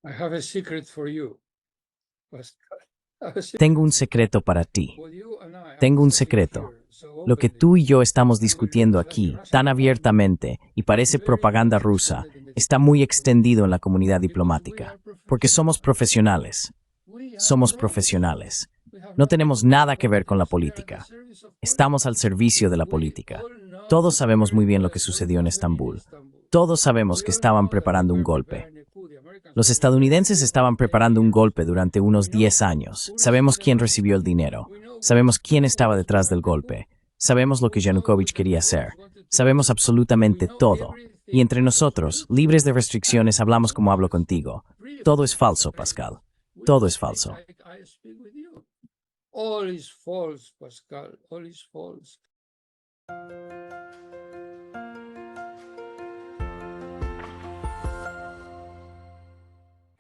I have a secret for you, Pascal. I have a secret Tengo un secreto para ti. for you and I am Tengo un discussing secreto. here, so Lo que openly. tú y yo estamos discutiendo aquí, tan abiertamente y parece propaganda rusa, está muy extendido en la comunidad diplomática, porque somos profesionales. Somos profesionales. No tenemos nada que ver con la política. Estamos al servicio de la política. Todos sabemos muy bien lo que sucedió en Estambul. Todos sabemos que estaban preparando un golpe. Los estadounidenses estaban preparando un golpe durante unos 10 años. Sabemos quién recibió el dinero. Sabemos quién estaba detrás del golpe. Sabemos lo que Yanukovych quería hacer. Sabemos absolutamente todo. Y entre nosotros, libres de restricciones, hablamos como hablo contigo. Todo es falso, Pascal. Todo es falso. I speak with you. All is false, Pascal. All is false.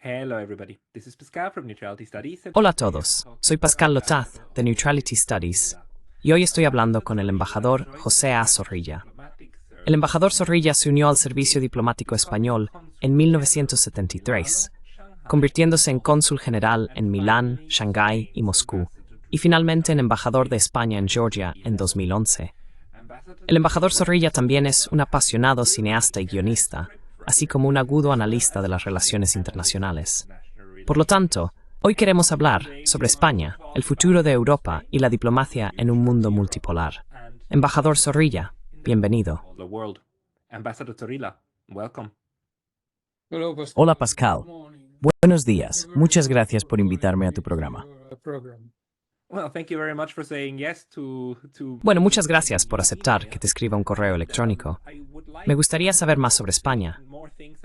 Hello everybody, this is Pascal from Neutrality Studies. Hola a todos, soy Pascal Lotaz de Neutrality Studies y hoy estoy hablando con el embajador José A. Zorrilla. El embajador Zorrilla se unió al servicio diplomático español en 1973, convirtiéndose en cónsul general en Milán, Shanghái y Moscú, y finalmente en embajador de España en Georgia en 2011. El embajador Zorrilla también es un apasionado cineasta y guionista, así como un agudo analista de las relaciones internacionales. Por lo tanto, hoy queremos hablar sobre España, el futuro de Europa y la diplomacia en un mundo multipolar. Embajador Zorrilla, bienvenido. The world. Ambassador Zorrilla, welcome. Hello, Pascal. Hola, Pascal. Good morning. Buenos días. Muchas gracias por invitarme a tu programa. Program. Well, thank you very much for saying yes to Bueno, muchas gracias por aceptar que te escriba un correo electrónico. Me gustaría saber más sobre España.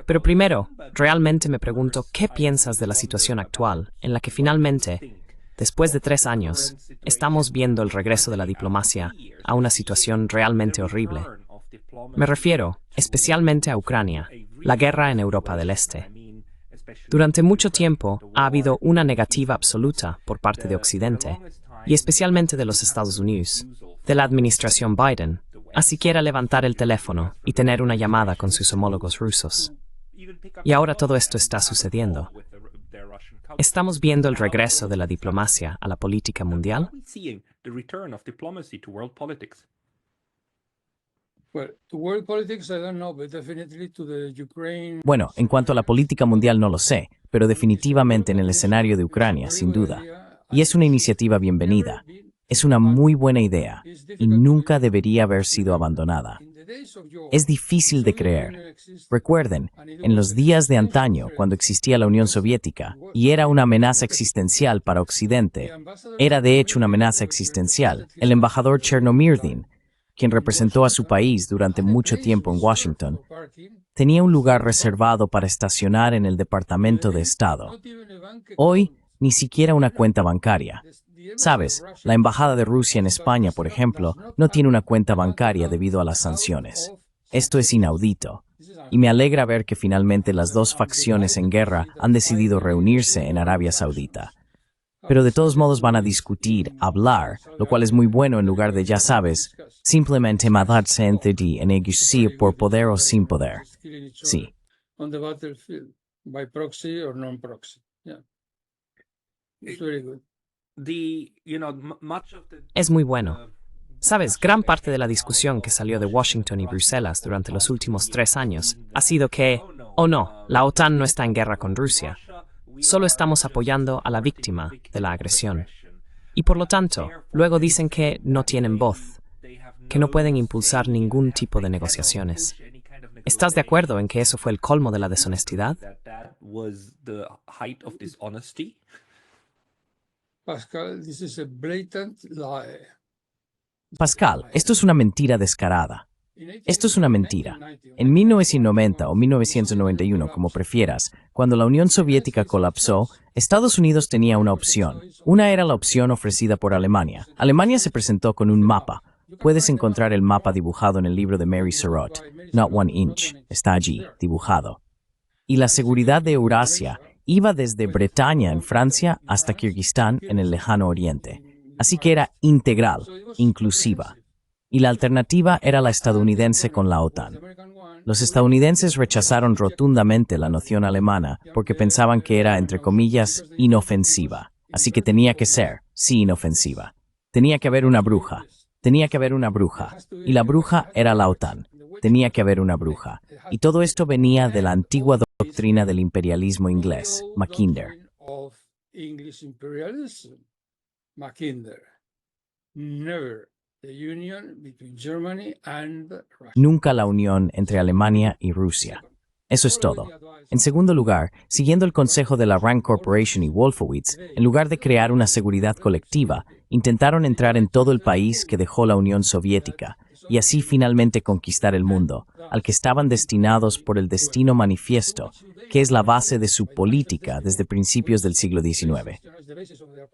Pero primero, realmente me pregunto qué piensas de la situación actual, en la que finalmente, después de 3 años, estamos viendo el regreso de la diplomacia a una situación realmente horrible. Me refiero especialmente a Ucrania, la guerra en Europa del Este. Durante mucho tiempo ha habido una negativa absoluta por parte de Occidente, y especialmente de los Estados Unidos, de la administración Biden, a siquiera levantar el teléfono y tener una llamada con sus homólogos rusos. Y ahora todo esto está sucediendo. ¿Estamos viendo el regreso de la diplomacia a la política mundial? the return of diplomacy to world politics. Well, to world politics, I don't know, but definitely to the Ukraine. Bueno, en cuanto a la política mundial no lo sé, pero definitivamente en el escenario de Ucrania, sin duda. Y es una iniciativa bienvenida. Es una muy buena idea y nunca debería haber sido abandonada. Es difícil de creer. Recuerden, en los días de antaño, cuando existía la Unión Soviética, y era una amenaza existencial para Occidente, era de hecho una amenaza existencial, el embajador Chernomyrdin, quien representó a su país durante mucho tiempo en Washington, tenía un lugar reservado para estacionar en el Departamento de Estado. Hoy, ni siquiera una cuenta bancaria. Sabes, la Embajada de Rusia en España, por ejemplo, no tiene una cuenta bancaria debido a las sanciones. Esto es inaudito. Y me alegra ver que finalmente las dos facciones en guerra han decidido reunirse en Arabia Saudita. Pero de todos modos van a discutir, hablar, lo cual es muy bueno en lugar de, ya sabes, simplemente matarse entre sí en negociar por poder o sin poder. Sí. On the battlefield, by proxy or non-proxy. Yeah. It's very good. Es muy bueno. Sabes, gran parte de la discusión que salió de Washington y Bruselas durante los últimos 3 años ha sido que, oh no, la OTAN no está en guerra con Rusia. Solo estamos apoyando a la víctima de la agresión. Y por lo tanto, luego dicen que no tienen voz, que no pueden impulsar ningún tipo de negociaciones. ¿Estás de acuerdo en que eso fue el colmo de la deshonestidad? Pascal, this is a blatant lie. Pascal, esto es una mentira descarada. Esto es una mentira. En 1990 o 1991, como prefieras, cuando la Unión Soviética colapsó, Estados Unidos tenía una opción. Una era la opción ofrecida por Alemania. Alemania se presentó con un mapa. Puedes encontrar el mapa dibujado en el libro de Mary Surratt, Not One Inch. Está allí, dibujado. Y la seguridad de Eurasia iba desde Bretaña en Francia hasta Kirguistán en el lejano oriente. Así que era integral, inclusiva. Y la alternativa era la estadounidense con la OTAN. Los estadounidenses rechazaron rotundamente la noción alemana porque pensaban que era, entre comillas, inofensiva. Así que tenía que ser, sí, inofensiva. Tenía que haber una bruja. Tenía que haber una bruja. Y la bruja era la OTAN. Tenía que haber una bruja. Y todo esto venía de la antigua doctrina del imperialismo inglés, Mackinder. Nunca la unión entre Alemania y Rusia. Eso es todo. En segundo lugar, siguiendo el consejo de la Rand Corporation y Wolfowitz, en lugar de crear una seguridad colectiva, intentaron entrar en todo el país que dejó la Unión Soviética y así finalmente conquistar el mundo, al que estaban destinados por el Destino Manifiesto, que es la base de su política desde principios del siglo XIX.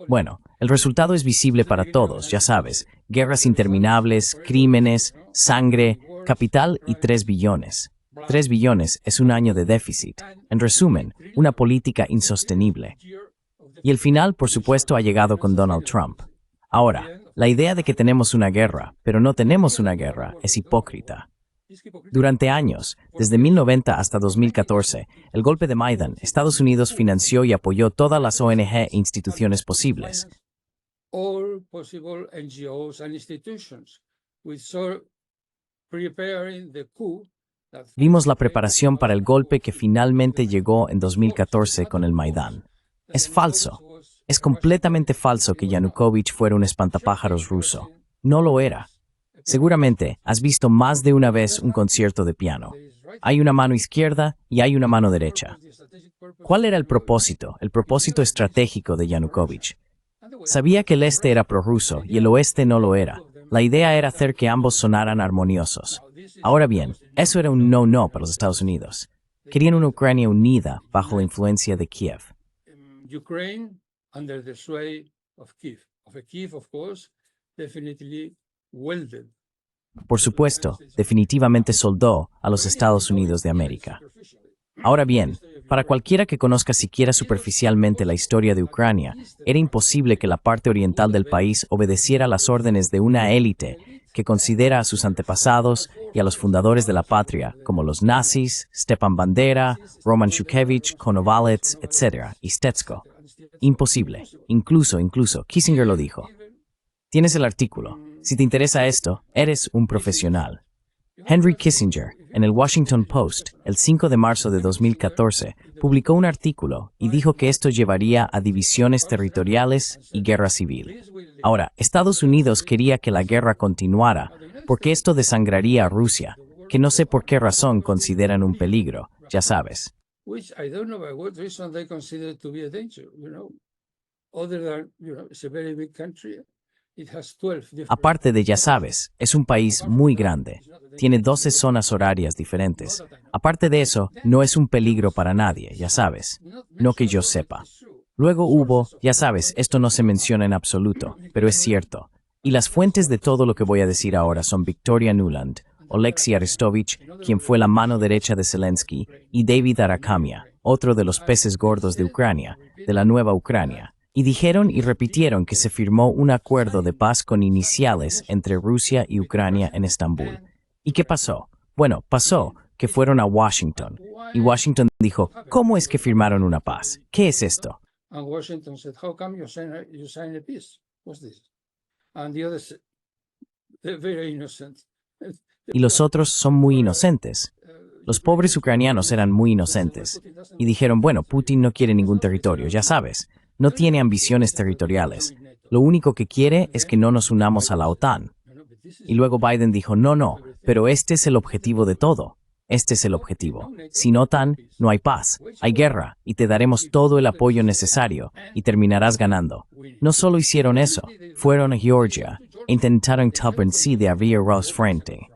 Bueno, el resultado es visible para todos, ya sabes, guerras interminables, crímenes, sangre, capital y 3 billones. 3 billones es un año de déficit. En resumen, una política insostenible. Y el final, por supuesto, ha llegado con Donald Trump. Ahora, la idea de que tenemos una guerra, pero no tenemos una guerra, es hipócrita. Durante años, desde 1990 hasta 2014, el golpe de Maidan, Estados Unidos financió y apoyó todas las ONG e instituciones posibles. Vimos la preparación para el golpe que finalmente llegó en 2014 con el Maidán. Es falso. Es completamente falso que Yanukovych fuera un espantapájaros ruso. No lo era. Seguramente has visto más de una vez un concierto de piano. Hay una mano izquierda y hay una mano derecha. ¿Cuál era el propósito estratégico de Yanukovych? Sabía que el este era prorruso y el oeste no lo era. La idea era hacer que ambos sonaran armoniosos. Ahora bien, eso era un no para los Estados Unidos. Querían una Ucrania unida bajo la influencia de Kiev. Under the sway of Kiev, of course, definitely welded. Por supuesto, definitivamente soldó a los Estados Unidos de América. Ahora bien, para cualquiera que conozca siquiera superficialmente la historia de Ucrania, era imposible que la parte oriental del país obedeciera las órdenes de una élite que considera a sus antepasados y a los fundadores de la patria, como los nazis, Stepan Bandera, Roman Shukevich, Konovalets, etc., y Stetsko. Imposible. Incluso, Kissinger lo dijo. Tienes el artículo. Si te interesa esto, eres un profesional. Henry Kissinger, en el Washington Post, el 5 de marzo de 2014, publicó un artículo y dijo que esto llevaría a divisiones territoriales y guerra civil. Ahora, Estados Unidos quería que la guerra continuara, porque esto desangraría a Rusia, que no sé por qué razón consideran un peligro, ya sabes. Which I don't know by what reason they consider to be a danger, other than, it's a very big country. It has 12 different... Aparte de, ya sabes, es un país muy grande. Tiene 12 zonas horarias diferentes. Aparte de eso, no es un peligro para nadie, ya sabes. No que yo sepa. Luego hubo, ya sabes, esto no se menciona en absoluto, pero es cierto. Y las fuentes de todo lo que voy a decir ahora son Victoria Nuland, Oleksiy Arestovich, quien fue la mano derecha de Zelensky, y David Arakhamia, otro de los peces gordos de Ucrania, de la nueva Ucrania. Y dijeron y repitieron que se firmó un acuerdo de paz con iniciales entre Rusia y Ucrania en Estambul. ¿Y qué pasó? Bueno, pasó que fueron a Washington. Y Washington dijo, ¿cómo es que firmaron una paz? ¿Qué es esto? And Washington said, how come you sign a peace? What's this? And the others said, they're very innocent. Y los otros son muy inocentes. Los pobres ucranianos eran muy inocentes. Y dijeron, bueno, Putin no quiere ningún territorio, ya sabes. No tiene ambiciones territoriales. Lo único que quiere es que no nos unamos a la OTAN. Y luego Biden dijo, no, pero este es el objetivo de todo. Este es el objetivo. Sin OTAN, no hay paz, hay guerra, y te daremos todo el apoyo necesario, y terminarás ganando. No solo hicieron eso, fueron a Georgia, e intentaron convencer de abrir Ross frente.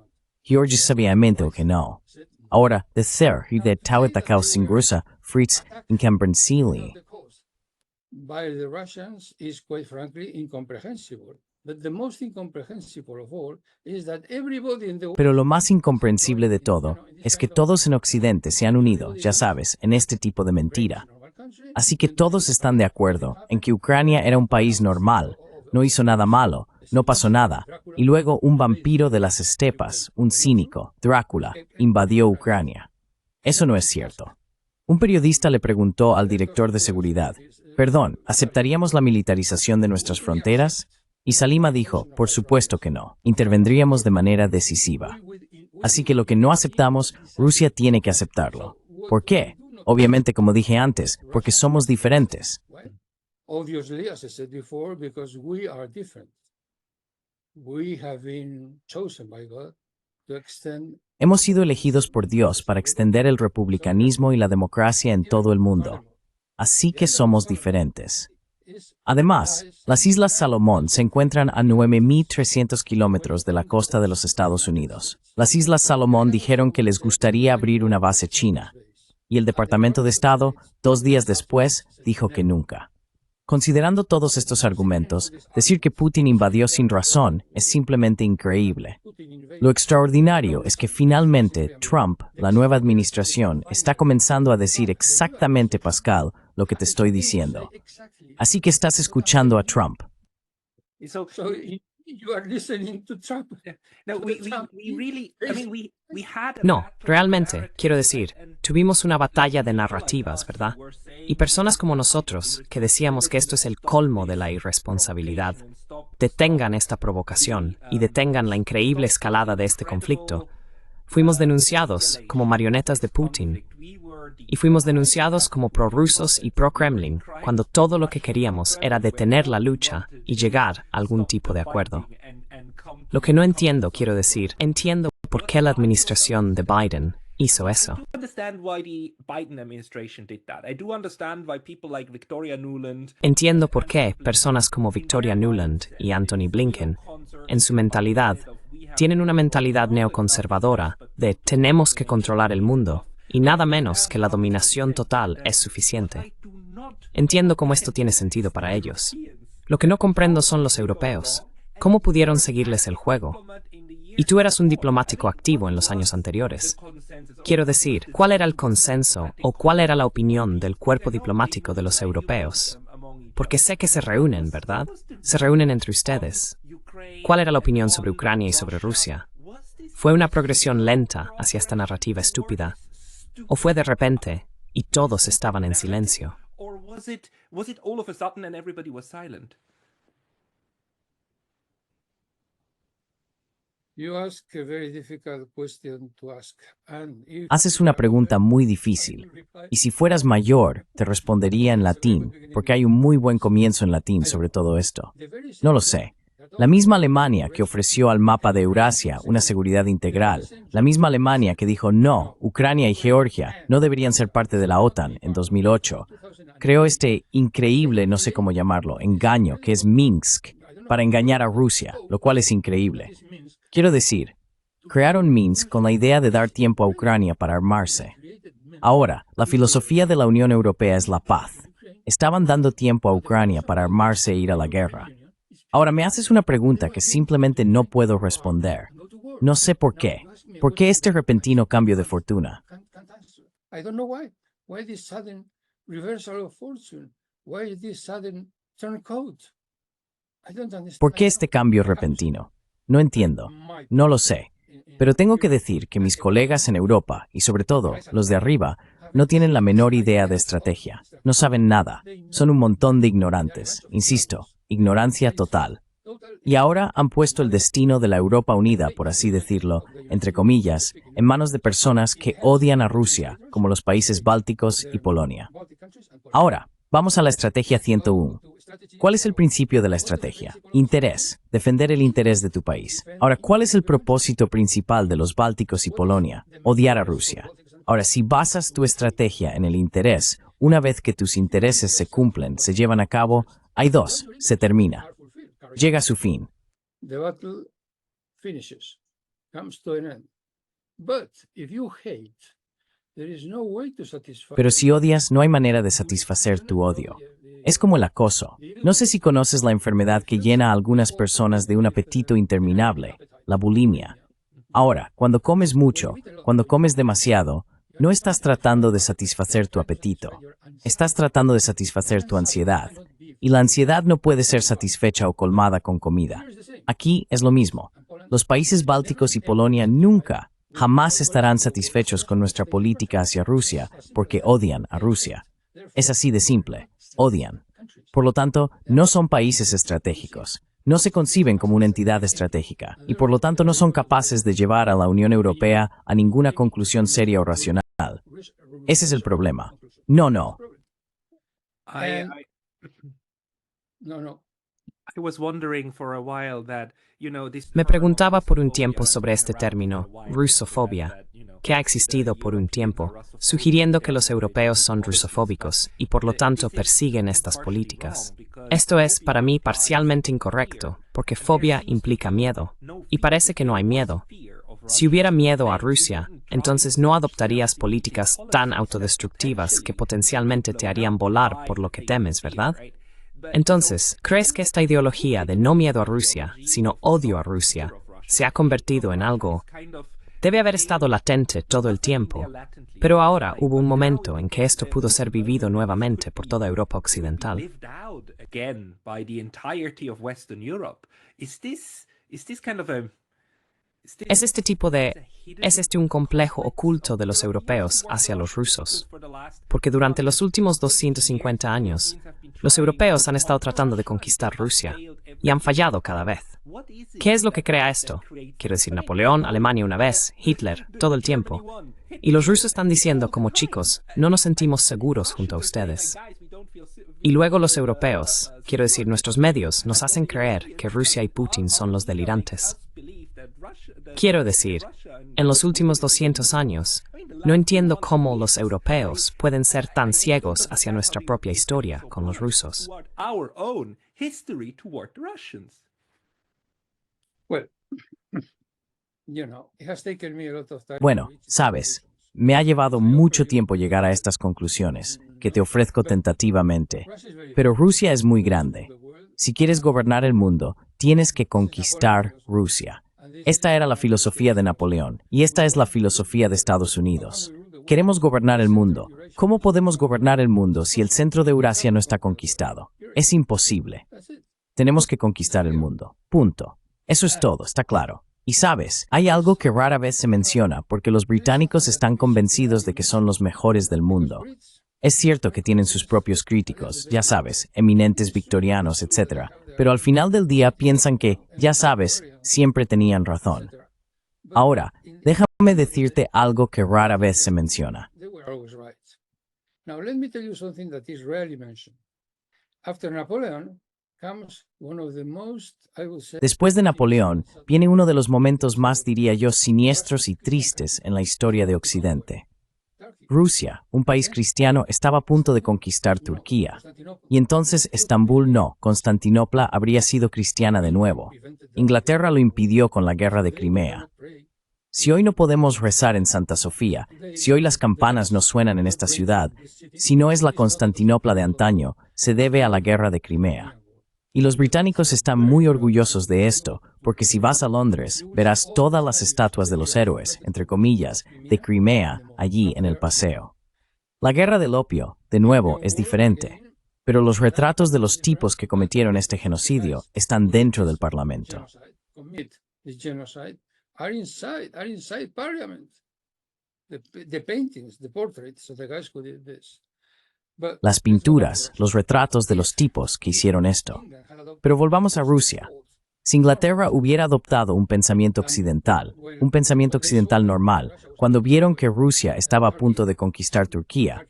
Georgia sabiamente que no. Ahora, decir de tal atacado sin Rusia, Fritz, incomprensible. By the Russians is quite frankly incomprehensible. But the most incomprehensible of all is that everybody in the Pero lo más incomprensible de todo es que todos en Occidente se han unido, ya sabes, en este tipo de mentira. Así que todos están de acuerdo en que Ucrania era un país normal, no hizo nada malo, no pasó nada, y luego un vampiro de las estepas, un cínico, Drácula, invadió Ucrania. Eso no es cierto. Un periodista le preguntó al director de seguridad, «Perdón, ¿aceptaríamos la militarización de nuestras fronteras?» Y Salima dijo, «Por supuesto que no, intervendríamos de manera decisiva». Así que lo que no aceptamos, Rusia tiene que aceptarlo. ¿Por qué? Obviamente, como dije antes, porque somos diferentes. Obviously, as I said before, because we are different. We have been chosen by God to extend. Hemos sido elegidos por Dios para extender el republicanismo y la democracia en todo el mundo. Así que somos diferentes. Además, las Islas Salomón se encuentran a 9.300 kilómetros de la costa de los Estados Unidos. Las Islas Salomón dijeron que les gustaría abrir una base china, y el Departamento de Estado, 2 días después, dijo que nunca. Considerando todos estos argumentos, decir que Putin invadió sin razón es simplemente increíble. Lo extraordinario es que finalmente Trump, la nueva administración, está comenzando a decir exactamente, Pascal, lo que te estoy diciendo. Así que estás escuchando a Trump. So, So you are listening to Trump. no, we really, I mean, we had a No, battle of realmente, narrative, quiero decir, and tuvimos una batalla de narrativas, ¿verdad? Y personas como nosotros, que decíamos que esto es el colmo de la irresponsabilidad, detengan esta provocación y detengan la increíble escalada de este conflicto. Fuimos denunciados como marionetas de Putin y fuimos denunciados como prorrusos y pro-Kremlin, cuando todo lo que queríamos era detener la lucha y llegar a algún tipo de acuerdo. Lo que no entiendo, quiero decir, entiendo por qué la administración de Biden hizo eso. I understand why the Biden administration did that. I do understand why people like Victoria Nuland Entiendo por qué personas como Victoria Nuland y Anthony Blinken, en su mentalidad, tienen una mentalidad neoconservadora de tenemos que controlar el mundo y nada menos que la dominación total es suficiente. Entiendo cómo esto tiene sentido para ellos. Lo que no comprendo son los europeos. ¿Cómo pudieron seguirles el juego? Y tú eras un diplomático activo en los años anteriores. Quiero decir, ¿cuál era el consenso o cuál era la opinión del cuerpo diplomático de los europeos? Porque sé que se reúnen, ¿verdad? Se reúnen entre ustedes. ¿Cuál era la opinión sobre Ucrania y sobre Rusia? ¿Fue una progresión lenta hacia esta narrativa estúpida? ¿O fue de repente y todos estaban en silencio? or was it all of a sudden and everybody was silent? You ask a very difficult question to ask. And if Haces una pregunta muy difícil, y si fueras mayor, te respondería en latín, porque hay un muy buen comienzo en latín sobre todo esto. No lo sé. La misma Alemania que ofreció al mapa de Eurasia una seguridad integral, la misma Alemania que dijo no, Ucrania y Georgia no deberían ser parte de la OTAN en 2008, creó este increíble, no sé cómo llamarlo, engaño que es Minsk, para engañar a Rusia, lo cual es increíble. Quiero decir, crearon Minsk con la idea de dar tiempo a Ucrania para armarse. Ahora, la filosofía de la Unión Europea es la paz. Estaban dando tiempo a Ucrania para armarse e ir a la guerra. Ahora me haces una pregunta que simplemente no puedo responder. No sé por qué. ¿Por qué este repentino cambio de fortuna? can't answer. I don't know why. Why this sudden reversal of fortune? Why this sudden turncoat? I don't understand. ¿Por qué este cambio repentino? No entiendo. No lo sé. Pero tengo que decir que mis colegas en Europa, y sobre todo los de arriba, no tienen la menor idea de estrategia. No saben nada. Son un montón de ignorantes. Insisto, ignorancia total. Y ahora han puesto el destino de la Europa unida, por así decirlo, entre comillas, en manos de personas que odian a Rusia, como los países bálticos y Polonia. Ahora, vamos a la estrategia 101. ¿Cuál es el principio de la estrategia? Interés. Defender el interés de tu país. Ahora, ¿cuál es el propósito principal de los bálticos y Polonia? Odiar a Rusia. Ahora, si basas tu estrategia en el interés, una vez que tus intereses se cumplen, se llevan a cabo, hay dos, se termina. Llega a su fin. The battle finishes, comes to an end. But if you hate, there is no way to satisfy. Pero si odias, no hay manera de satisfacer tu odio. Es como el acoso. No sé si conoces la enfermedad que llena a algunas personas de un apetito interminable, la bulimia. Ahora, cuando comes mucho, cuando comes demasiado, no estás tratando de satisfacer tu apetito. Estás tratando de satisfacer tu ansiedad. y la ansiedad no puede ser satisfecha o colmada con comida. Aquí es lo mismo. Los países bálticos y Polonia nunca, jamás estarán satisfechos con nuestra política hacia Rusia porque odian a Rusia. Es así de simple. Odian. Por lo tanto, no son países estratégicos. No se conciben como una entidad estratégica y por lo tanto no son capaces de llevar a la Unión Europea a ninguna conclusión seria o racional. Ese es el problema. No. I, No. I was wondering for a while that, this Me preguntaba por un tiempo sobre este término, rusofobia, que ha existido por un tiempo, sugiriendo que los europeos son rusofóbicos y por lo tanto persiguen estas políticas. Esto es, para mí, parcialmente incorrecto, porque fobia implica miedo, y parece que no hay miedo. Si hubiera miedo a Rusia, entonces no adoptarías políticas tan autodestructivas que potencialmente te harían volar por lo que temes, ¿verdad? Entonces, ¿crees que esta ideología de no miedo a Rusia, sino odio a Rusia, se ha convertido en algo? Debe haber estado latente todo el tiempo, pero ahora hubo un momento en que esto pudo ser vivido nuevamente por toda Europa occidental. ¿Es este un complejo oculto de los europeos hacia los rusos? Porque durante los últimos 250 años, los europeos han estado tratando de conquistar Rusia y han fallado cada vez. ¿Qué es lo que crea esto? Quiero decir, Napoleón, Alemania una vez, Hitler, todo el tiempo. Y los rusos están diciendo como chicos, no nos sentimos seguros junto a ustedes. Y luego los europeos, quiero decir, nuestros medios, nos hacen creer que Rusia y Putin son los delirantes. Quiero decir, en los últimos 200 años, no entiendo cómo los europeos pueden ser tan ciegos hacia nuestra propia historia con los rusos. Bueno, sabes, me ha llevado mucho tiempo llegar a estas conclusiones, que te ofrezco tentativamente. Pero Rusia es muy grande. Si quieres gobernar el mundo, tienes que conquistar Rusia. Esta era la filosofía de Napoleón, y esta es la filosofía de Estados Unidos. Queremos gobernar el mundo. ¿Cómo podemos gobernar el mundo si el centro de Eurasia no está conquistado? Es imposible. Tenemos que conquistar el mundo. Punto. Eso es todo, está claro. Y sabes, hay algo que rara vez se menciona porque los británicos están convencidos de que son los mejores del mundo. Es cierto que tienen sus propios críticos, ya sabes, eminentes victorianos, etc. Pero al final del día piensan que, ya sabes, siempre tenían razón. Ahora, déjame decirte algo que rara vez se menciona. Después de Napoleón, viene uno de los momentos más, diría yo, siniestros y tristes en la historia de Occidente. Rusia, un país cristiano, estaba a punto de conquistar Turquía. Y entonces Estambul no, Constantinopla habría sido cristiana de nuevo. Inglaterra lo impidió con la guerra de Crimea. Si hoy no podemos rezar en Santa Sofía, si hoy las campanas no suenan en esta ciudad, si no es la Constantinopla de antaño, se debe a la guerra de Crimea. Y los británicos están muy orgullosos de esto, porque si vas a Londres, verás todas las estatuas de los héroes, entre comillas, de Crimea, allí en el paseo. La guerra del opio, de nuevo, es diferente, pero los retratos de los tipos que cometieron este genocidio están dentro del Parlamento. Las pinturas, los retratos de los tipos que hicieron esto. Pero volvamos a Rusia. Si Inglaterra hubiera adoptado un pensamiento occidental normal, cuando vieron que Rusia estaba a punto de conquistar Turquía,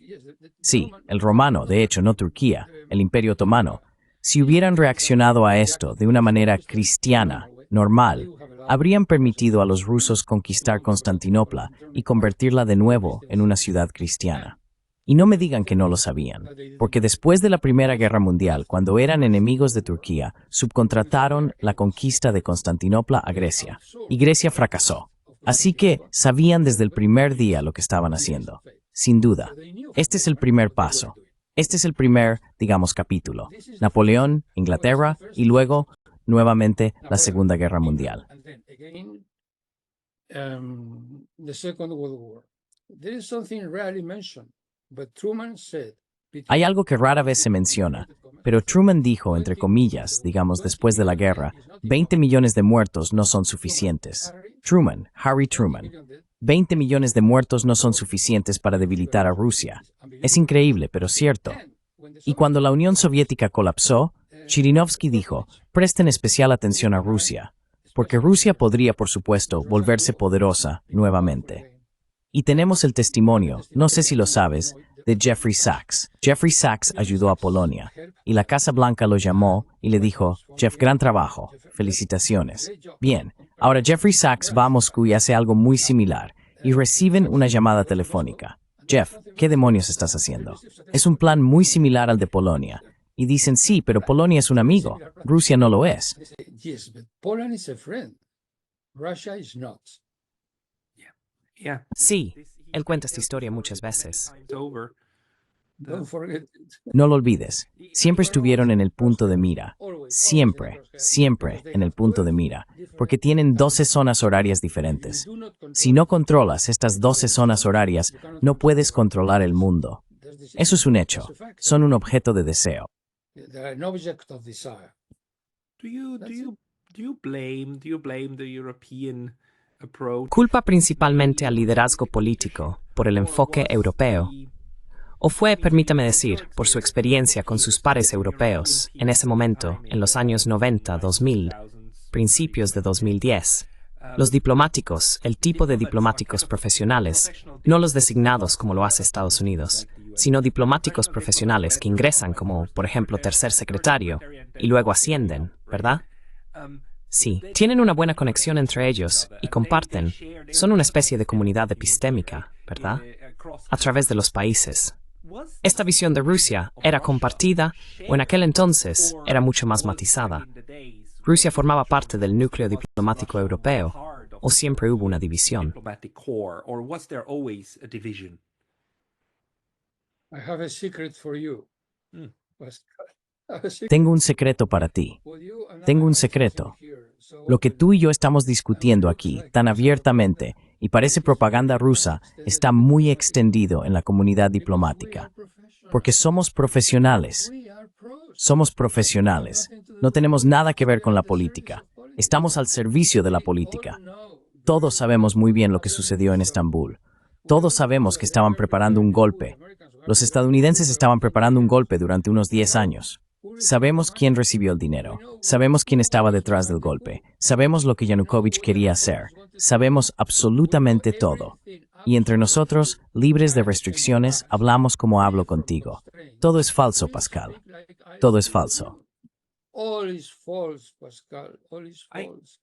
sí, el romano, de hecho, no Turquía, el Imperio Otomano, si hubieran reaccionado a esto de una manera cristiana, normal, habrían permitido a los rusos conquistar Constantinopla y convertirla de nuevo en una ciudad cristiana. Y no me digan que no lo sabían, porque después de la Primera Guerra Mundial, cuando eran enemigos de Turquía, subcontrataron la conquista de Constantinopla a Grecia, y Grecia fracasó. Así que sabían desde el primer día lo que estaban haciendo. Sin duda, este es el primer paso. Este es el primer, digamos, capítulo. Napoleón, Inglaterra, y luego, nuevamente, la Segunda Guerra Mundial. Hay algo que rara vez se menciona, Pero Truman dijo, entre comillas, digamos después de la guerra, 20 millones de muertos no son suficientes. Truman, Harry Truman. 20 millones de muertos no son suficientes para debilitar a Rusia. Es increíble, pero cierto. Y cuando la Unión Soviética colapsó, Zhirinovsky dijo, presten especial atención a Rusia, porque Rusia podría, por supuesto, volverse poderosa nuevamente. Y tenemos el testimonio, no sé si lo sabes, de Jeffrey Sachs. Jeffrey Sachs ayudó a Polonia, y la Casa Blanca lo llamó y le dijo, Jeff, gran trabajo, felicitaciones. Bien, ahora Jeffrey Sachs va a Moscú y hace algo muy similar, y reciben una llamada telefónica. Jeff, ¿qué demonios estás haciendo? Es un plan muy similar al de Polonia. Y dicen, sí, pero Polonia es un amigo, Rusia no lo es. Yes, but Poland is a friend. Russia is not. Yeah. Sí, él cuenta esta historia muchas veces. It's over. Don't forget it. No lo olvides, siempre estuvieron en el punto de mira. Siempre, siempre en el punto de mira, porque tienen 12 zonas horarias diferentes. Si no controlas estas 12 zonas horarias, no puedes controlar el mundo. Eso es un hecho, son un objeto de deseo. They're an object of desire. Do you blame the European approach? ¿Culpa principalmente al liderazgo político por el enfoque europeo? ¿O fue, permítame decir, por su experiencia con sus pares europeos en ese momento, en los años 90, 2000, principios de 2010? Los diplomáticos, el tipo de diplomáticos profesionales, no los designados como lo hace Estados Unidos, sino diplomáticos profesionales que ingresan como, por ejemplo, tercer secretario y luego ascienden, ¿verdad? Sí, tienen una buena conexión entre ellos y comparten. Son una especie de comunidad epistémica, ¿verdad? A través de los países. Esta visión de Rusia era compartida o en aquel entonces era mucho más matizada. Rusia formaba parte del núcleo diplomático europeo o siempre hubo una división. Diplomatic core, or was there always a division? I have a secret for you. Pascal. I have a secret Tengo un secreto para ti. for you, and Tengo I'm un saying secreto. here. So Lo que tú y yo estamos discutiendo aquí tan abiertamente y parece propaganda rusa está muy extendido en la comunidad diplomática. Porque somos profesionales. we are pros. Somos profesionales. No tenemos nada que ver con la política. Estamos al servicio de la política. No, Todos sabemos muy bien lo que sucedió en Estambul. Todos sabemos que estaban preparando un golpe. Los estadounidenses estaban preparando un golpe durante unos 10 años. Sabemos quién recibió el dinero. Sabemos quién estaba detrás del golpe. Sabemos lo que Yanukovych quería hacer. Sabemos absolutamente todo. Y entre nosotros, libres de restricciones, hablamos como hablo contigo. Todo es falso, Pascal. Todo es falso. all is false, Pascal. All is I false.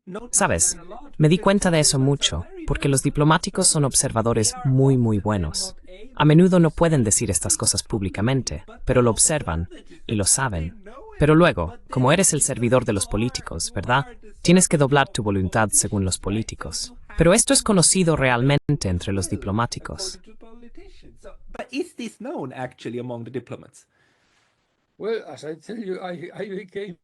noticed Sabes, that a lot me di because cuenta de eso diplomats mucho, are very porque los good. diplomáticos son observadores muy, muy buenos. A menudo no pueden decir estas cosas públicamente, pero lo observan y lo saben. Pero luego, como eres el servidor de los políticos, ¿verdad? Tienes que doblar tu voluntad según los políticos. Pero esto es conocido realmente entre los diplomáticos. According to politicians. But is this known actually among the diplomats? Well, as I tell you, I became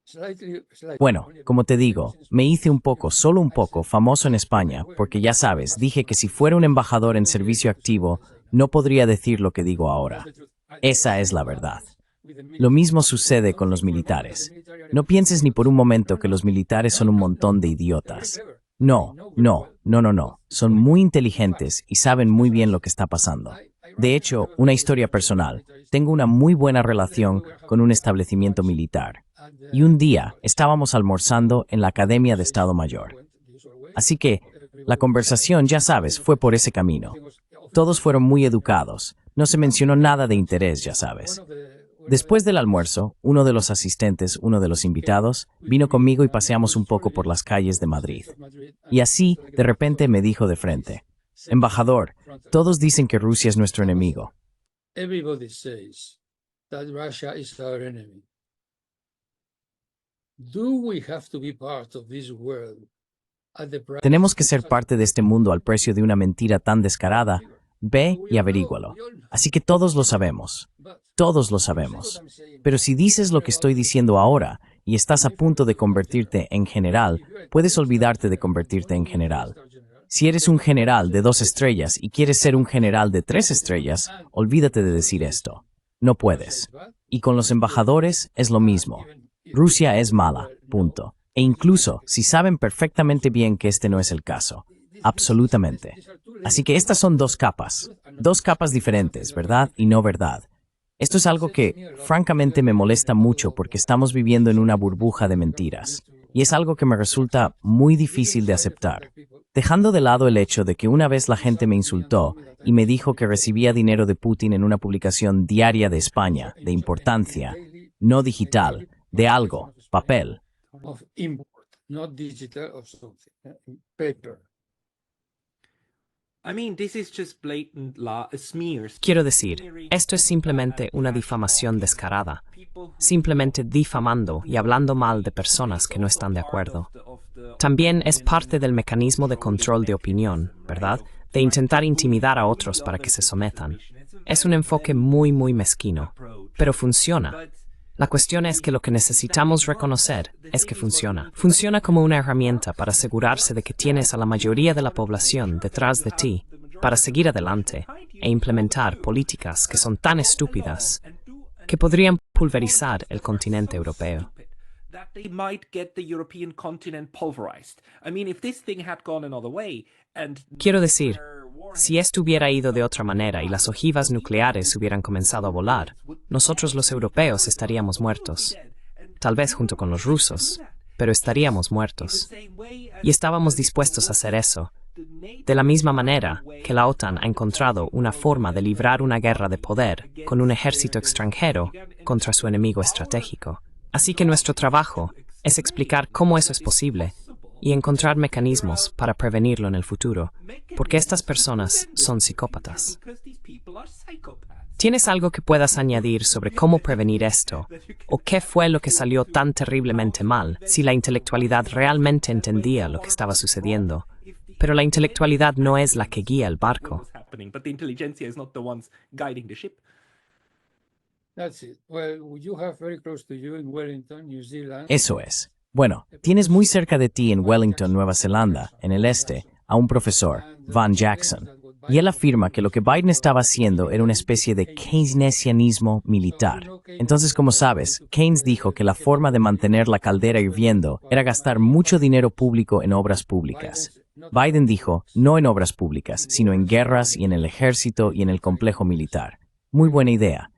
slightly. Bueno, como te digo, me hice un poco, solo un poco, famoso en España, porque ya sabes, dije que si fuera un embajador en servicio activo, no podría decir lo que digo ahora. Esa es la verdad. Lo mismo sucede con los militares. No pienses ni por un momento que los militares son un montón de idiotas. No, no, no, no, no. Son muy inteligentes y saben muy bien lo que está pasando. De hecho, una historia personal. Tengo una muy buena relación con un establecimiento militar. Y un día estábamos almorzando en la Academia de Estado Mayor. Así que la conversación, ya sabes, fue por ese camino. Todos fueron muy educados. No se mencionó nada de interés, ya sabes. Después del almuerzo, uno de los asistentes, uno de los invitados, vino conmigo y paseamos un poco por las calles de Madrid. Y así, de repente, me dijo de frente, embajador, todos dicen que Rusia es nuestro enemigo. Everybody says that Russia is our enemy. Do we have to be part of this world at the price? Tenemos que ser parte de este mundo al precio de una mentira tan descarada. Ve y averígualo. Así que todos lo sabemos. Todos lo sabemos. Pero si dices lo que estoy diciendo ahora y estás a punto de convertirte en general, puedes olvidarte de convertirte en general. Si eres un general de 2 estrellas y quieres ser un general de 3 estrellas, olvídate de decir esto. No puedes. Y con los embajadores es lo mismo. Rusia es mala, punto. E incluso si saben perfectamente bien que este no es el caso. Absolutamente. Así que estas son dos capas diferentes, ¿verdad? Y no verdad. Esto es algo que, francamente, me molesta mucho porque estamos viviendo en una burbuja de mentiras. Y es algo que me resulta muy difícil de aceptar. Dejando de lado el hecho de que una vez la gente me insultó y me dijo que recibía dinero de Putin en una publicación diaria de España, de importancia, no digital, de algo, papel. Of import, not digital or something, paper. I mean, this is just blatant smears. Quiero decir, esto es simplemente una difamación descarada, simplemente difamando y hablando mal de personas que no están de acuerdo. También es parte del mecanismo de control de opinión, ¿verdad? De intentar intimidar a otros para que se sometan. Es un enfoque muy mezquino, pero funciona. La cuestión es que lo que necesitamos reconocer es que funciona. Funciona como una herramienta para asegurarse de que tienes a la mayoría de la población detrás de ti para seguir adelante e implementar políticas que son tan estúpidas que podrían pulverizar el continente europeo. That they might get the European continent pulverized. I mean, if this thing had gone another way and Quiero decir, si esto hubiera ido de otra manera y las ojivas nucleares hubieran comenzado a volar, nosotros los europeos estaríamos muertos. Tal vez junto con los rusos, pero estaríamos muertos. Y estábamos dispuestos a hacer eso. De la misma manera que la OTAN ha encontrado una forma de librar una guerra de poder con un ejército extranjero contra su enemigo estratégico. Así que nuestro trabajo es explicar cómo eso es posible y encontrar mecanismos para prevenirlo en el futuro, porque estas personas son psicópatas. ¿Tienes algo que puedas añadir sobre cómo prevenir esto? ¿O qué fue lo que salió tan terriblemente mal si la intelectualidad realmente entendía lo que estaba sucediendo? Pero la intelectualidad no es la que guía el barco. but the intelligentsia is not the ones guiding the ship. That's it. Well, you have very close to you in Wellington, New Zealand. Eso es. Bueno, tienes muy cerca de ti en Wellington, Nueva Zelanda, en el este, a un profesor, Van Jackson, y él afirma que lo que Biden estaba haciendo era una especie de keynesianismo militar. Entonces, como sabes, Keynes dijo que la forma de mantener la caldera hirviendo era gastar mucho dinero público en obras públicas. Biden dijo, no en obras públicas, sino en guerras y en el ejército y en el complejo militar. Muy buena idea.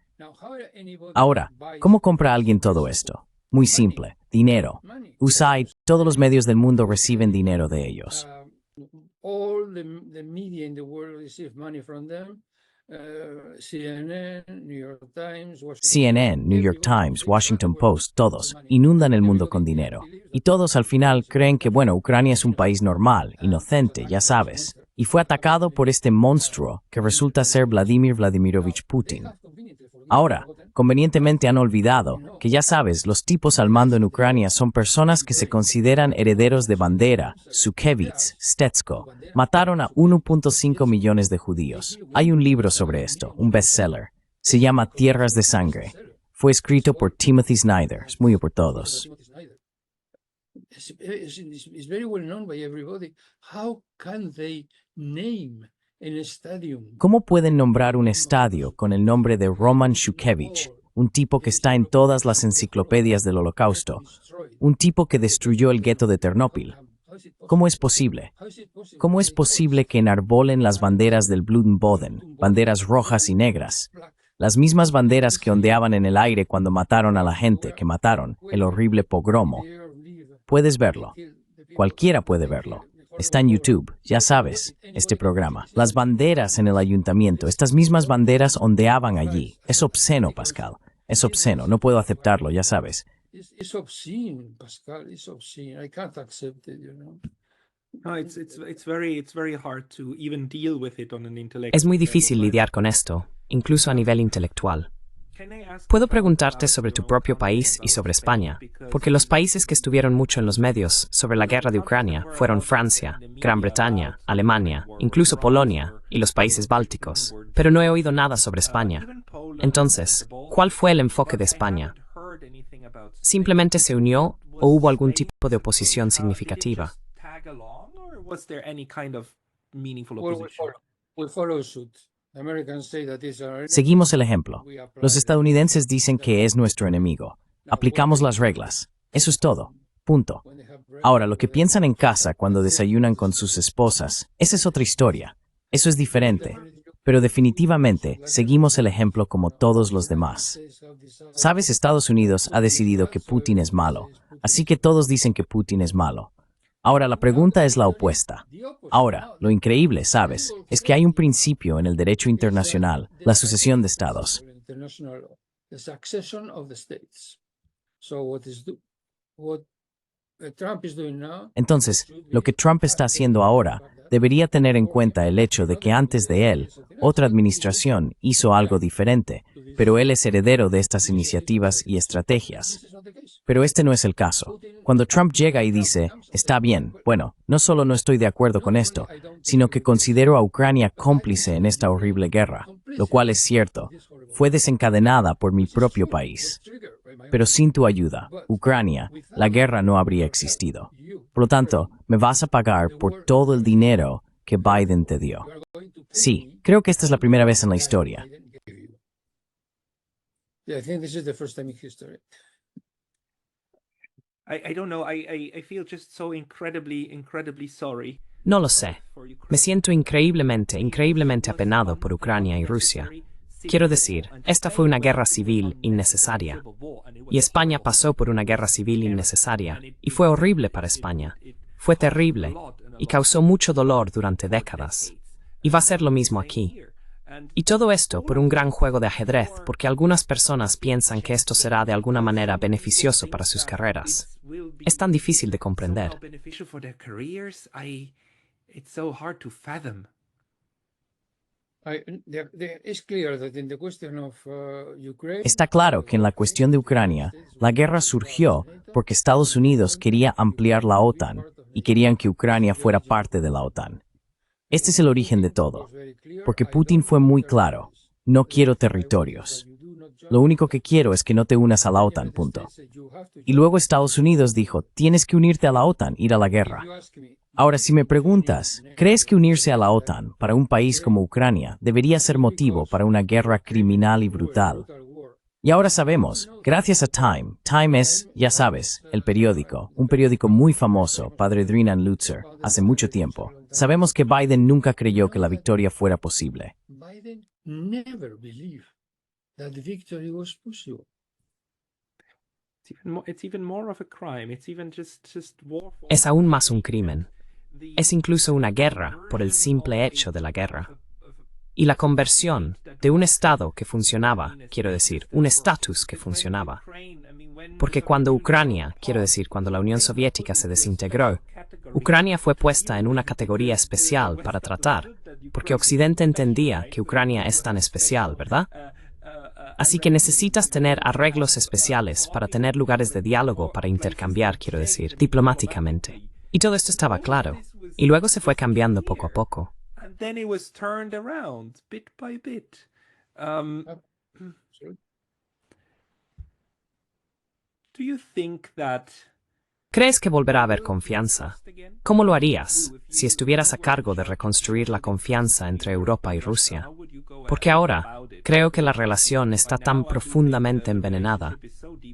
Ahora, ¿cómo compra alguien todo esto? Muy simple, dinero. USAID, todos los medios del mundo reciben dinero de ellos. All the media in the world receive money from them. CNN, New York Times, CNN, New York Times, Washington Post, todos inundan el mundo con dinero. Y todos al final creen que, bueno, Ucrania es un país normal, inocente, ya sabes. Y fue atacado por este monstruo que resulta ser Vladimir Vladimirovich Putin. Ahora, convenientemente han olvidado que, ya sabes, los tipos al mando en Ucrania son personas que se consideran herederos de Bandera, Shukevich, Stetsko. Mataron a 1.5 millones de judíos. Hay un libro sobre esto, un bestseller. Se llama Tierras de Sangre. Fue escrito por Timothy Snyder. Es muy por todos. It's very well known by everybody. How can they name an stadium? ¿Cómo pueden nombrar un estadio con el nombre de Roman Shukevich, un tipo que está en todas las enciclopedias del Holocausto, un tipo que destruyó el gueto de Ternópil? ¿Cómo es posible? ¿Cómo es posible que enarbolen las banderas del Bluten-Boden, banderas rojas y negras? Las mismas banderas que ondeaban en el aire cuando mataron a la gente que mataron, el horrible pogromo. Puedes verlo. Cualquiera puede verlo. Está en YouTube, ya sabes, este programa. Las banderas en el ayuntamiento, estas mismas banderas ondeaban allí. Es obsceno, Pascal. Es obsceno, no puedo aceptarlo, ya sabes. It's obscene, Pascal. It's obscene. I can't accept it, you know. No, it's very hard to even deal with it on an intellectual Es muy difícil level. lidiar con esto, incluso a nivel intelectual. Can I ask Puedo about, preguntarte sobre tu propio país y sobre España, porque los países que estuvieron mucho en los medios sobre la guerra de Ucrania fueron Francia, Gran Bretaña, Alemania, incluso Polonia y los países bálticos, pero no he oído nada sobre España. Entonces, ¿cuál fue el enfoque de España? ¿Simplemente se unió o hubo algún tipo de oposición significativa? Tag along, or was there any kind of meaningful Well, opposition? we follow suit. Seguimos el ejemplo. Los estadounidenses dicen que es nuestro enemigo. Aplicamos las reglas. Eso es todo. Punto. Ahora, lo que piensan en casa cuando desayunan con sus esposas, esa es otra historia. Eso es diferente. Pero definitivamente seguimos el ejemplo como todos los demás. Sabes, Estados Unidos ha decidido que Putin es malo, así que todos dicen que Putin es malo. Ahora, la pregunta es la opuesta. Ahora, lo increíble, ¿sabes?, es que hay un principio en el derecho internacional, la sucesión de estados. Entonces, lo que Trump está haciendo ahora debería tener en cuenta el hecho de que antes de él, otra administración hizo algo diferente, pero él es heredero de estas iniciativas y estrategias. Pero este no es el caso. Cuando Trump llega y dice, está bien, bueno, no solo no estoy de acuerdo con esto, sino que considero a Ucrania cómplice en esta horrible guerra, lo cual es cierto, fue desencadenada por mi propio país. Pero sin tu ayuda, Ucrania, la guerra no habría existido. Por lo tanto, me vas a pagar por todo el dinero que Biden te dio. Sí, creo que esta es la primera vez en la historia. I don't know. I feel just so incredibly sorry. No lo sé. Me siento increíblemente apenado por Ucrania y Rusia. Quiero decir, esta fue una guerra civil innecesaria. Y España pasó por una guerra civil innecesaria. Y fue horrible para España. Fue terrible. Y causó mucho dolor durante décadas. Y va a ser lo mismo aquí. Y todo esto por un gran juego de ajedrez, porque algunas personas piensan que esto será de alguna manera beneficioso para sus carreras. Es tan difícil de comprender. Está claro que en la cuestión de Ucrania, la guerra surgió porque Estados Unidos quería ampliar la OTAN y querían que Ucrania fuera parte de la OTAN. Este es el origen de todo, porque Putin fue muy claro, no quiero territorios. Lo único que quiero es que no te unas a la OTAN, punto. Y luego Estados Unidos dijo, tienes que unirte a la OTAN, ir a la guerra. Ahora, si me preguntas, ¿crees que unirse a la OTAN para un país como Ucrania debería ser motivo para una guerra criminal y brutal? Y ahora sabemos, gracias a Time, Time es, ya sabes, el periódico, un periódico muy famoso, padre Drinan Lutzer, hace mucho tiempo. Sabemos que Biden nunca creyó que la victoria fuera posible. Biden never believed that the victory was possible. It's even more of a crime. It's even just war. Es aún más un crimen. Es incluso una guerra por el simple hecho de la guerra. Y la conversión de un Estado que funcionaba, quiero decir, un estatus que funcionaba. Porque cuando Ucrania, quiero decir, cuando la Unión Soviética se desintegró, Ucrania fue puesta en una categoría especial para tratar, porque Occidente entendía que Ucrania es tan especial, ¿verdad? Así que necesitas tener arreglos especiales para tener lugares de diálogo para intercambiar, quiero decir, diplomáticamente. Y todo esto estaba claro. Y luego se fue cambiando poco a poco. And then it was turned around bit by bit. Do you think that ¿Crees que volverá a haber confianza? ¿Cómo lo harías si estuvieras a cargo de reconstruir la confianza entre Europa y Rusia? Porque ahora creo que la relación está tan profundamente envenenada.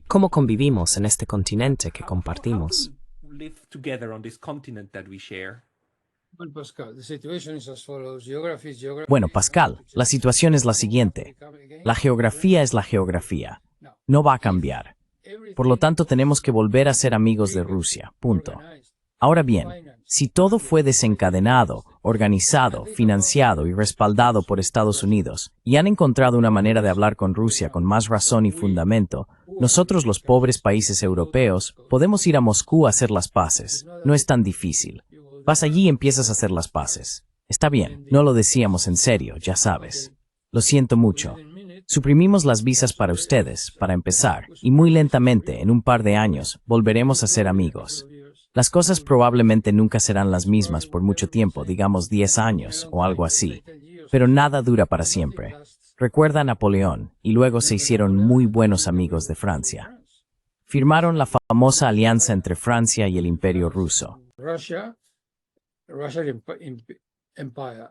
¿Cómo convivimos en este continente que compartimos? live together on this continent that we share? Bueno, Pascal, la situación es la siguiente. La geografía es la geografía. No va a cambiar. Por lo tanto, tenemos que volver a ser amigos de Rusia. Punto. Ahora bien, si todo fue desencadenado, organizado, financiado y respaldado por Estados Unidos, y han encontrado una manera de hablar con Rusia con más razón y fundamento, nosotros los pobres países europeos podemos ir a Moscú a hacer las paces. No es tan difícil. Vas allí y empiezas a hacer las paces. Está bien, no lo decíamos en serio, ya sabes. Lo siento mucho. Suprimimos las visas para ustedes, para empezar, y muy lentamente, en un par de años, volveremos a ser amigos. Las cosas probablemente nunca serán las mismas por mucho tiempo, digamos 10 años o algo así. Pero nada dura para siempre. Recuerda a Napoleón, y luego se hicieron muy buenos amigos de Francia. Firmaron la famosa alianza entre Francia y el Imperio ruso. Russian Empire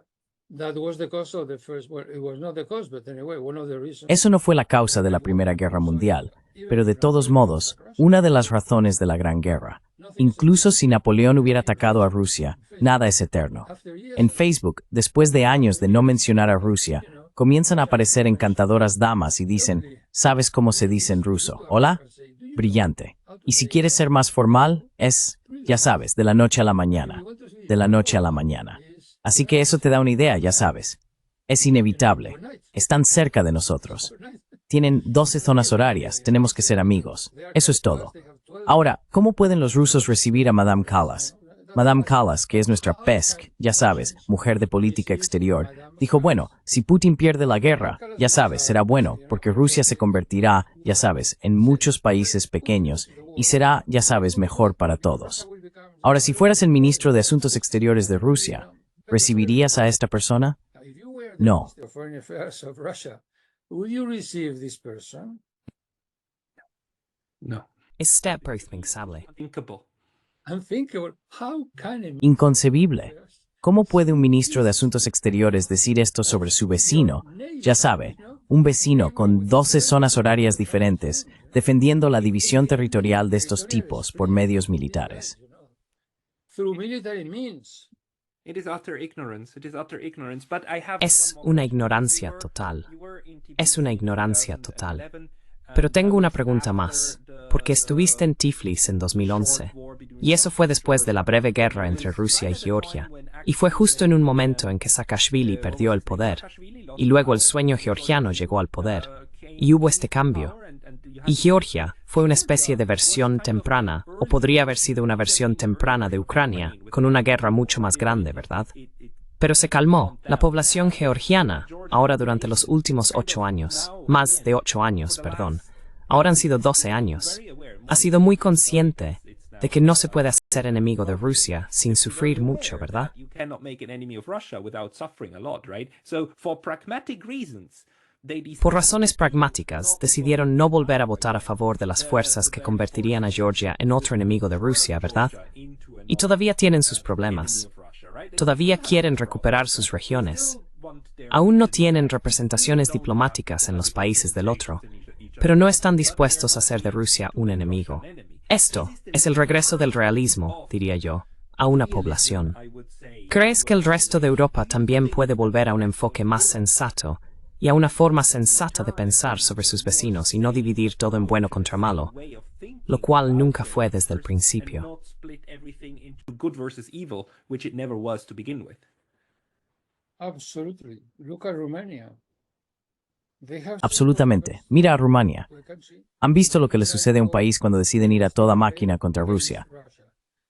That was the cause of the first, well, it was not the cause, but anyway, one of the reasons. Eso no fue la causa de la Primera Guerra Mundial, pero de todos modos, una de las razones de la Gran Guerra. Incluso si Napoleón hubiera atacado a Rusia, nada es eterno. En Facebook, después de años de no mencionar a Rusia, comienzan a aparecer encantadoras damas y dicen, ¿sabes cómo se dice en ruso? ¿Hola? Brillante. Y si quieres ser más formal, es, ya sabes, de la noche a la mañana. De la noche a la mañana. Así que eso te da una idea, ya sabes. Es inevitable. Están cerca de nosotros. Tienen 12 zonas horarias, tenemos que ser amigos. Eso es todo. Ahora, ¿cómo pueden los rusos recibir a Madame Callas? Madame Callas, que es nuestra PESC, ya sabes, mujer de política exterior, dijo, bueno, si Putin pierde la guerra, ya sabes, será bueno, porque Rusia se convertirá, ya sabes, en muchos países pequeños, y será, ya sabes, mejor para todos. Ahora, si fueras el ministro de Asuntos Exteriores de Rusia, ¿recibirías a esta persona? No. No. Este impensable. Unthinkable. Unthinkable. How can a Inconcebible. ¿Cómo puede un ministro de Asuntos Exteriores decir esto sobre su vecino? Ya sabe, un vecino con 12 zonas horarias diferentes, defendiendo la división territorial de estos tipos por medios militares. through military means? It is utter ignorance. It is utter ignorance. But I have Es one more una question. ignorancia You were- total. you were in Tiflis Es una in ignorancia 2011, total. Pero tengo una pregunta after más, the- porque estuviste en Tiflis en 2011, y eso fue después de la breve guerra entre Rusia y Georgia, y fue justo en un momento en que Saakashvili perdió el poder, y luego el sueño georgiano llegó al poder, y hubo este cambio. Y Georgia fue una especie de versión temprana, o podría haber sido una versión temprana de Ucrania, con una guerra mucho más grande, ¿verdad? Pero se calmó. La población georgiana, ahora durante los últimos 8 años, más de 8 años, perdón, ahora han sido 12 años, ha sido muy consciente de que no se puede hacer enemigo de Rusia sin sufrir mucho, ¿verdad? You cannot make an enemy of Russia without suffering a lot, right? So, for pragmatic reasons, they Por razones pragmáticas, decidieron no volver a votar a favor de las fuerzas que convertirían a Georgia en otro enemigo de Rusia, ¿verdad? Y todavía tienen sus problemas. Todavía quieren recuperar sus regiones. Aún no tienen representaciones diplomáticas en los países del otro, pero no están dispuestos a hacer de Rusia un enemigo. Esto es el regreso del realismo, diría yo, a una población. ¿Crees que el resto de Europa también puede volver a un enfoque más sensato y a una forma sensata de pensar sobre sus vecinos y no dividir todo en bueno contra malo, lo cual nunca fue desde el principio? not split everything into good versus evil, which it never was to begin with. Absolutely. Look at Romania. They have Absolutamente. Mira a Rumania. a country. ¿Han visto lo que le sucede a un país cuando deciden ir a toda máquina contra Rusia?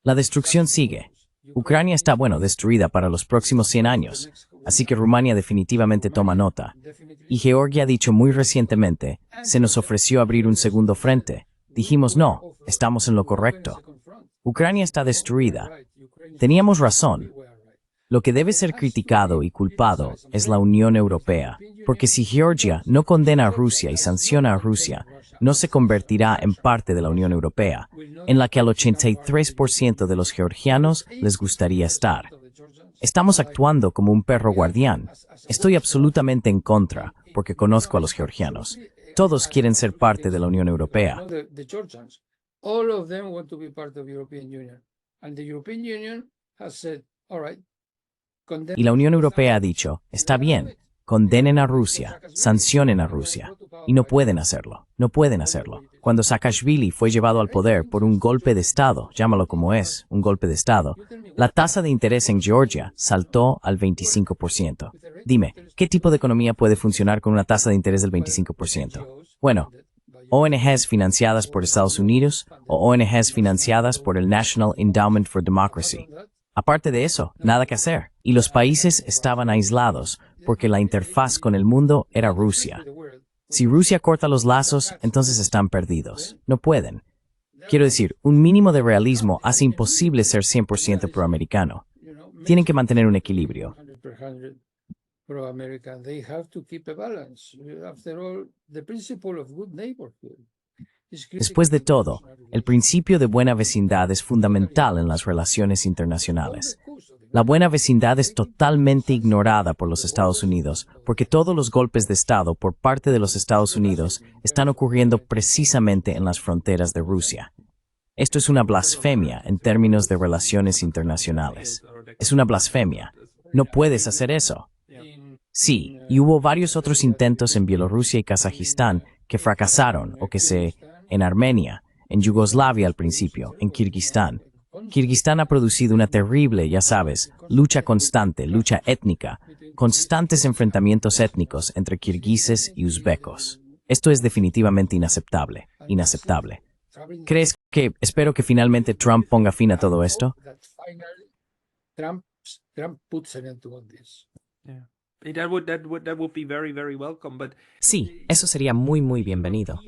La destrucción sigue. Ucrania está, destruida para los próximos 100 años, así que Rumania definitivamente toma nota. Y Georgia ha dicho muy recientemente, se nos ofreció abrir un segundo frente. Dijimos no, estamos en lo correcto. Ucrania está destruida. Teníamos razón. Lo que debe ser criticado y culpado es la Unión Europea, porque si Georgia no condena a Rusia y sanciona a Rusia, no se convertirá en parte de la Unión Europea, en la que al 83% de los georgianos les gustaría estar. Estamos actuando como un perro guardián. Estoy absolutamente en contra, porque conozco a los georgianos. Todos quieren ser parte de la Unión Europea. The Georgians, all of them want to be part of the European Union. And the European Union has said, all right, condemn. Y la Unión Europea ha dicho, está bien, condenen a Rusia, sancionen a Rusia. Y no pueden hacerlo, no pueden hacerlo. Cuando Saakashvili fue llevado al poder por un golpe de Estado, llámalo como es, un golpe de Estado, la tasa de interés en Georgia saltó al 25%. Dime, ¿qué tipo de economía puede funcionar con una tasa de interés del 25%? Bueno, ONGs financiadas por Estados Unidos o ONGs financiadas por el National Endowment for Democracy. Aparte de eso, nada que hacer. Y los países estaban aislados porque la interfaz con el mundo era Rusia. Si Rusia corta los lazos, entonces están perdidos. No pueden. Quiero decir, un mínimo de realismo hace imposible ser 100% proamericano. Tienen que mantener un equilibrio. 100% pro-American. They have to keep a balance. After all, the principle of good neighborhood is Después de critical todo, el principio de buena vecindad es fundamental en las relaciones internacionales. internationally. La buena vecindad es totalmente ignorada por los Estados Unidos, porque todos los golpes de Estado por parte de los Estados Unidos están ocurriendo precisamente en las fronteras de Rusia. Esto es una blasfemia en términos de relaciones internacionales. Es una blasfemia. No puedes hacer eso. Sí, y hubo varios otros intentos en Bielorrusia y Kazajistán que fracasaron en Armenia, en Yugoslavia al principio, en Kirguistán. Kirguistán ha producido una terrible, ya sabes, lucha constante, lucha étnica, constantes enfrentamientos étnicos entre kirguises y uzbecos. Esto es definitivamente inaceptable, inaceptable. Espero que finalmente Trump ponga fin a todo esto? Trump puts an end to all this. Yeah. That would be very, very welcome, but Sí, eso sería muy, muy bienvenido.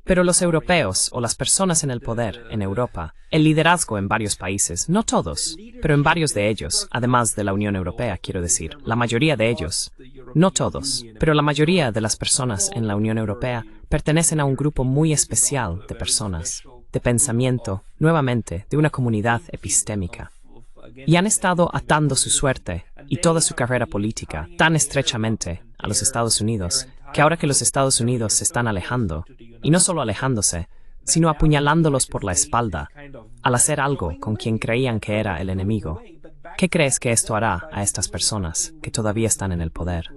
Pero los europeos o las personas en el poder en Europa, el liderazgo en varios países, no todos, pero en varios de ellos, además de la Unión Europea, quiero decir, la mayoría de ellos, no todos, pero la mayoría de las personas en la Unión Europea pertenecen a un grupo muy especial de personas, de pensamiento, nuevamente, de una comunidad epistémica. Y han estado atando su suerte y toda su carrera política tan estrechamente a los Estados Unidos, que ahora que los Estados Unidos se están alejando, y no solo alejándose, sino apuñalándolos por la espalda, al hacer algo con quien creían que era el enemigo. ¿Qué crees que esto hará a estas personas que todavía están en el poder?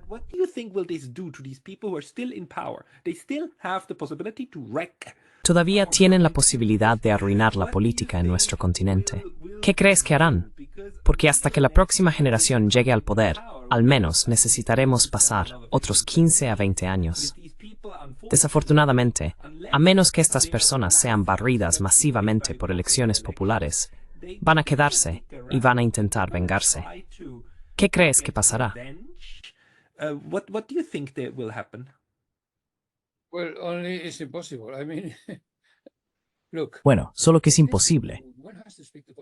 What do you think will this do to these people who are still in power? They still have the possibility to wreck. Todavía tienen la posibilidad de arruinar la política en nuestro continente. ¿Qué crees que harán? Porque hasta que la próxima generación llegue al poder, al menos necesitaremos pasar otros 15 a 20 años. Desafortunadamente, a menos que estas personas sean barridas masivamente por elecciones populares, van a quedarse y van a intentar vengarse. ¿Qué crees que pasará? What do you think that will happen? Well, only it's impossible. I mean, look. Bueno, solo que es imposible.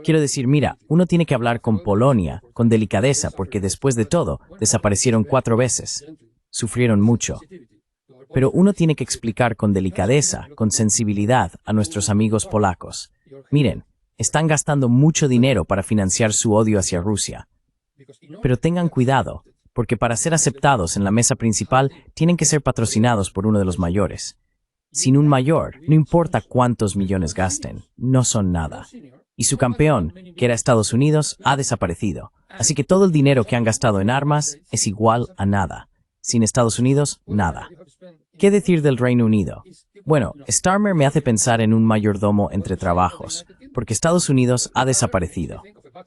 Quiero decir, mira, uno tiene que hablar con Polonia, con delicadeza, porque después de todo, desaparecieron 4 veces. Sufrieron mucho. Pero uno tiene que explicar con delicadeza, con sensibilidad a nuestros amigos polacos. Miren, están gastando mucho dinero para financiar su odio hacia Rusia. Pero tengan cuidado, porque para ser aceptados en la mesa principal tienen que ser patrocinados por uno de los mayores. Sin un mayor, no importa cuántos millones gasten, no son nada. Y su campeón, que era Estados Unidos, ha desaparecido. Así que todo el dinero que han gastado en armas es igual a nada. Sin Estados Unidos, nada. ¿Qué decir del Reino Unido? Bueno, Starmer me hace pensar en un mayordomo entre trabajos, porque Estados Unidos ha desaparecido.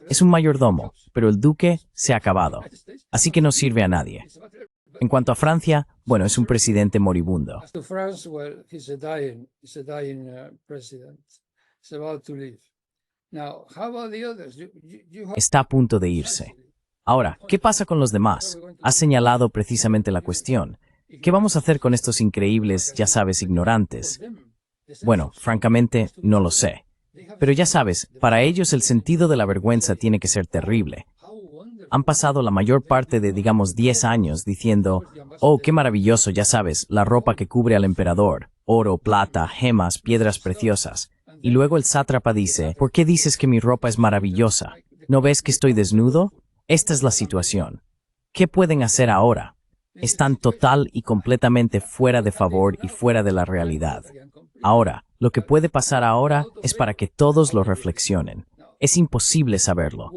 Es un mayordomo, pero el duque se ha acabado. Así que no sirve a nadie. En cuanto a Francia, bueno, es un presidente moribundo. As to France, well, he's a dying president. He's about to leave. Now, how about the others? You have Está a punto de irse. Ahora, ¿qué pasa con los demás? Has señalado precisamente la cuestión. ¿Qué vamos a hacer con estos increíbles, ya sabes, ignorantes? Bueno, francamente, no lo sé. Pero ya sabes, para ellos el sentido de la vergüenza tiene que ser terrible. Han pasado la mayor parte de, digamos, 10 años diciendo, oh, qué maravilloso, ya sabes, la ropa que cubre al emperador, oro, plata, gemas, piedras preciosas. Y luego el sátrapa dice, ¿por qué dices que mi ropa es maravillosa? ¿No ves que estoy desnudo? Esta es la situación. ¿Qué pueden hacer ahora? Están total y completamente fuera de favor y fuera de la realidad. Ahora, lo que puede pasar ahora es para que todos lo reflexionen. Es imposible saberlo.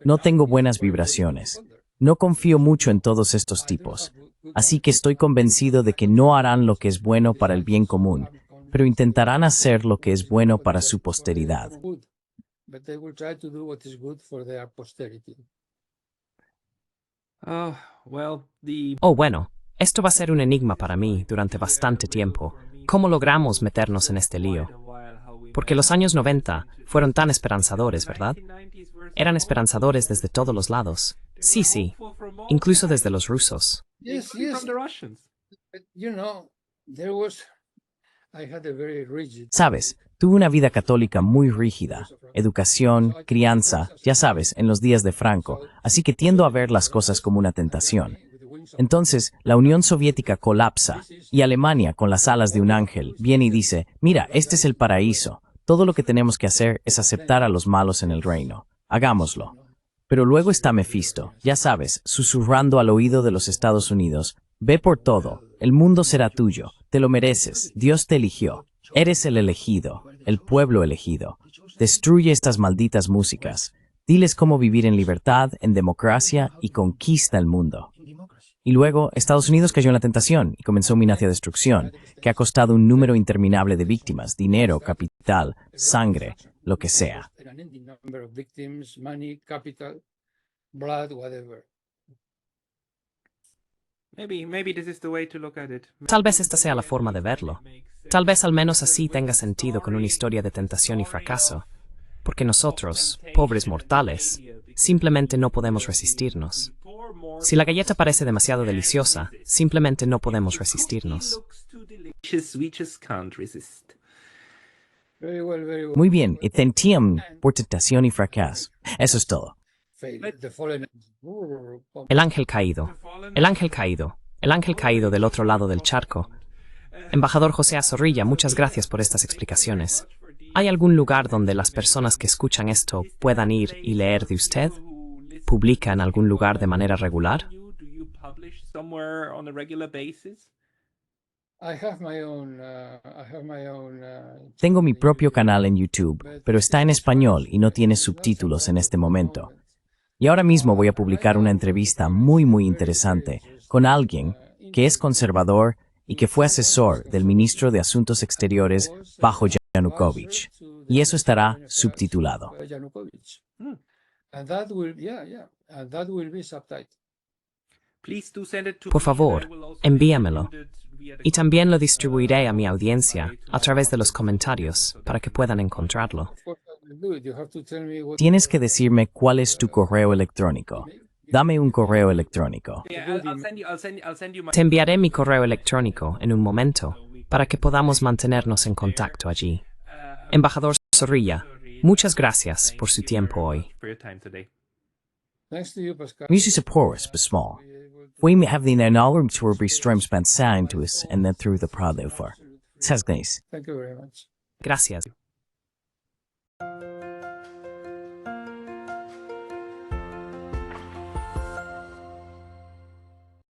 No tengo buenas vibraciones. No confío mucho en todos estos tipos. Así que estoy convencido de que no harán lo que es bueno para el bien común, pero intentarán hacer lo que es bueno para su posteridad. but they will try to do what is good for their posterity. Oh, bueno, esto va a ser un enigma para mí durante bastante tiempo. ¿Cómo logramos meternos en este lío? Porque los años 90 fueron tan esperanzadores, ¿verdad? Eran esperanzadores desde todos los lados. Sí, sí, incluso desde los rusos. Yes, yes. But, you know, I had a very rigid. Sabes, tuve una vida católica muy rígida, educación, crianza, ya sabes, en los días de Franco, así que tiendo a ver las cosas como una tentación. Entonces, la Unión Soviética colapsa y Alemania, con las alas de un ángel, viene y dice, mira, este es el paraíso, todo lo que tenemos que hacer es aceptar a los malos en el reino. Hagámoslo. Pero luego está Mephisto, ya sabes, susurrando al oído de los Estados Unidos. Ve por todo, el mundo será tuyo, te lo mereces, Dios te eligió, eres el elegido, el pueblo elegido. Destruye estas malditas músicas, diles cómo vivir en libertad, en democracia y conquista el mundo. Y luego, Estados Unidos cayó en la tentación y comenzó una hacia destrucción, que ha costado un número interminable de víctimas, dinero, capital, sangre, lo que sea. Maybe this is the way to look at it. Tal vez esta sea la forma de verlo. Tal vez al menos así tenga sentido con una historia de tentación y fracaso. Porque nosotros, pobres mortales, simplemente no podemos resistirnos. Si la galleta parece demasiado deliciosa, simplemente no podemos resistirnos. We just can't resist. Muy bien, y tentían por tentación y fracaso. Eso es todo. El ángel caído. El ángel caído. El ángel caído del otro lado del charco. Embajador José A. Zorrilla, muchas gracias por estas explicaciones. ¿Hay algún lugar donde las personas que escuchan esto puedan ir y leer de usted? ¿Publica en algún lugar de manera regular? Tengo mi propio canal en YouTube, pero está en español y no tiene subtítulos en este momento. Y ahora mismo voy a publicar una entrevista muy interesante con alguien que es conservador y que fue asesor del ministro de Asuntos Exteriores bajo Yanukovych. Y eso estará subtitulado. Por favor, envíamelo. Y también lo distribuiré a mi audiencia a través de los comentarios para que puedan encontrarlo. Tienes que decirme cuál es tu correo electrónico. Dame un correo electrónico. Te enviaré mi correo electrónico en un momento para que podamos mantenernos en contacto allí. Embajador Zorrilla, muchas gracias por su tiempo hoy. Muziek Porus besmal. We have the enorm to beströms band sound to us and then through the prado for. Says nice. Thank you very much. Gracias.